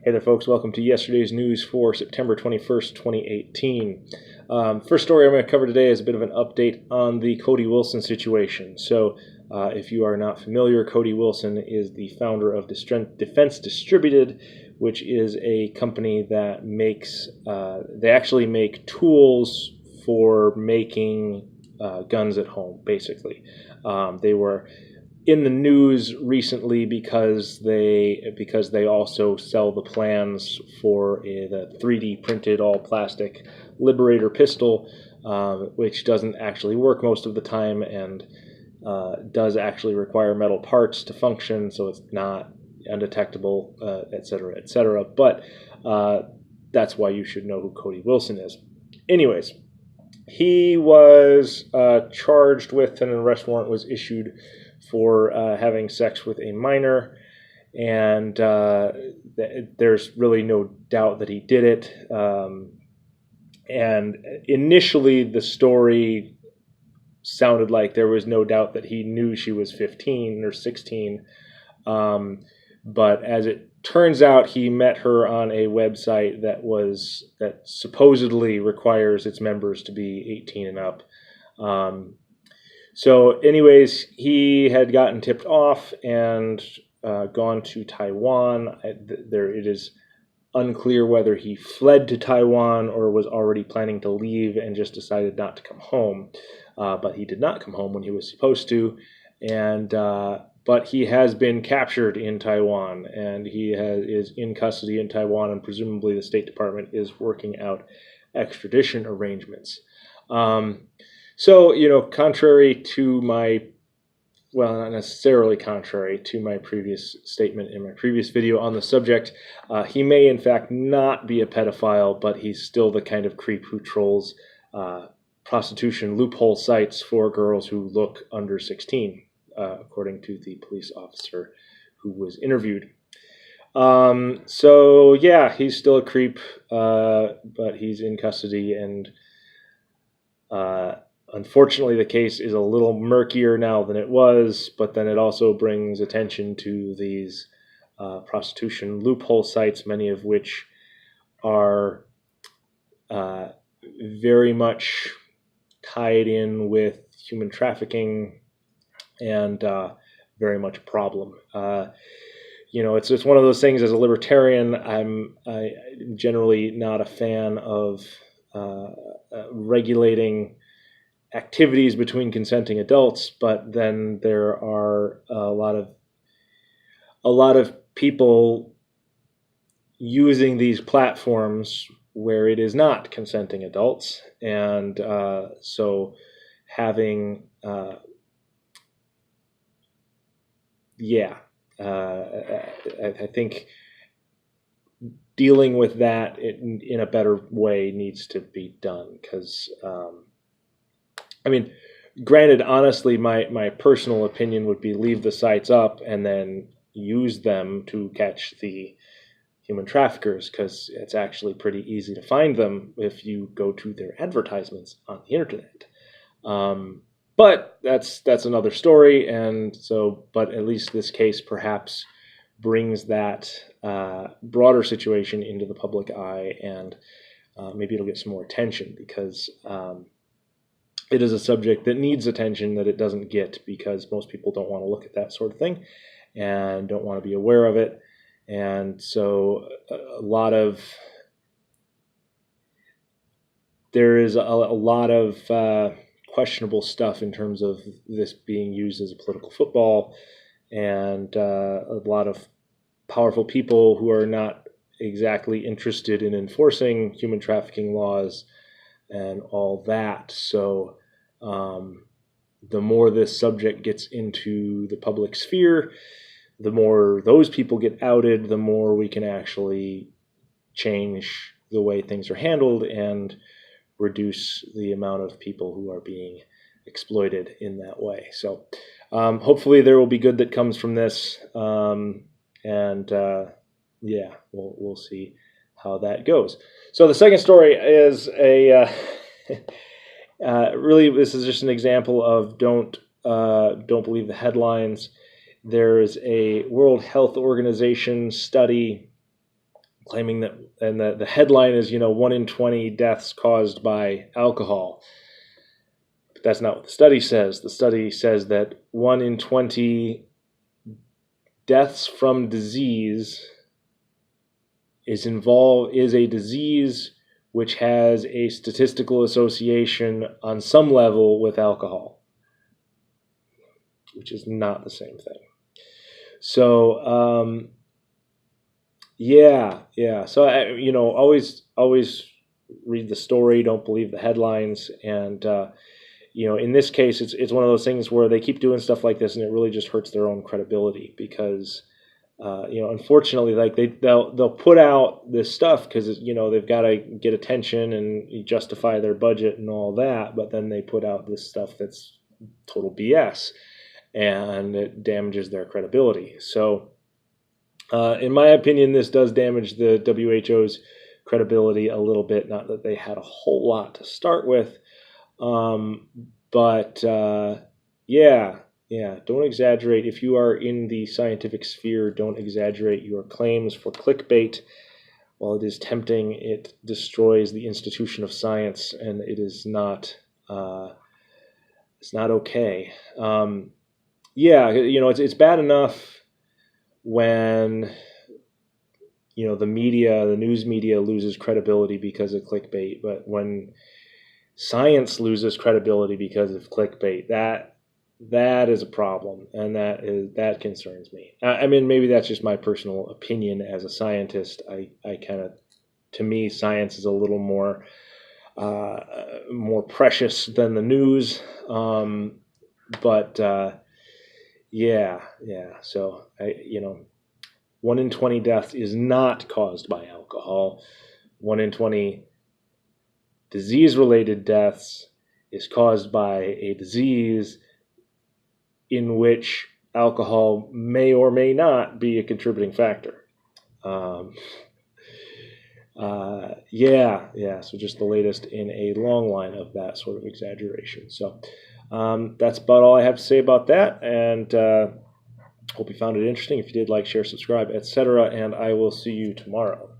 Hey there, folks. Welcome to yesterday's news for September 21st, 2018. First story I'm going to cover today is a bit of an update on the Cody Wilson situation. So, if you are not familiar, Cody Wilson is the founder of Defense Distributed, which is a company that makes, they actually make tools for making guns at home, basically. They were in the news recently because they also sell the plans for the 3D printed all plastic Liberator pistol, which doesn't actually work most of the time and does actually require metal parts to function, so it's not undetectable, etc., etc. But that's why you should know who Cody Wilson is. Anyways, he was charged with, and an arrest warrant was issued for having sex with a minor, and there's really no doubt that he did it. And initially, the story sounded like there was no doubt that he knew she was 15 or 16. But as it turns out, he met her on a website that supposedly requires its members to be 18 and up. So anyways, he had gotten tipped off and gone to Taiwan. It is unclear whether he fled to Taiwan or was already planning to leave and just decided not to come home. But he did not come home when he was supposed to. But he has been captured in Taiwan, and he is in custody in Taiwan, and presumably the State Department is working out extradition arrangements. So, contrary to not necessarily contrary to my previous statement in my previous video on the subject, he may in fact not be a pedophile, but he's still the kind of creep who trolls prostitution loophole sites for girls who look under 16, according to the police officer who was interviewed. So yeah, he's still a creep, but he's in custody, and unfortunately, the case is a little murkier now than it was, but then it also brings attention to these prostitution loophole sites, many of which are very much tied in with human trafficking and very much a problem. It's just one of those things. As a libertarian, I'm generally not a fan of regulating activities between consenting adults, but then there are a lot of people using these platforms where it is not consenting adults, and so having I think dealing with that in a better way needs to be done, because granted, honestly, my personal opinion would be leave the sites up and then use them to catch the human traffickers, because it's actually pretty easy to find them if you go to their advertisements on the internet. But that's another story, and so, but at least this case perhaps brings that broader situation into the public eye, and maybe it'll get some more attention, because it is a subject that needs attention that it doesn't get, because most people don't want to look at that sort of thing and don't want to be aware of it. And so there is a lot of questionable stuff in terms of this being used as a political football, and a lot of powerful people who are not exactly interested in enforcing human trafficking laws and all that. So the more this subject gets into the public sphere, the more those people get outed, the more we can actually change the way things are handled and reduce the amount of people who are being exploited in that way. So hopefully there will be good that comes from this, we'll see how that goes. So the second story is really, this is just an example of don't believe the headlines. There is a World Health Organization study claiming that, and the headline is, 1 in 20 deaths caused by alcohol. But that's not what the study says. The study says that 1 in 20 deaths from disease is a disease which has a statistical association on some level with alcohol, which is not the same thing. So, yeah. So, always read the story. Don't believe the headlines. And, in this case, it's one of those things where they keep doing stuff like this, and it really just hurts their own credibility because, unfortunately, like they'll put out this stuff because, they've got to get attention and justify their budget and all that. But then they put out this stuff that's total BS, and it damages their credibility. So, in my opinion, this does damage the WHO's credibility a little bit. Not that they had a whole lot to start with, but don't exaggerate. If you are in the scientific sphere, don't exaggerate your claims for clickbait. While it is tempting, it destroys the institution of science, and it is not. It's not okay. It's bad enough when the news media loses credibility because of clickbait, but when science loses credibility because of clickbait, that is a problem, and that concerns me. I mean, maybe that's just my personal opinion as a scientist. To me, science is a little more precious than the news. So 1 in 20 deaths is not caused by alcohol. 1 in 20 disease-related deaths is caused by a disease in which alcohol may or may not be a contributing factor. So just the latest in a long line of that sort of exaggeration. So that's about all I have to say about that, and hope you found it interesting. If you did, like, share, subscribe, etc., and I will see you tomorrow.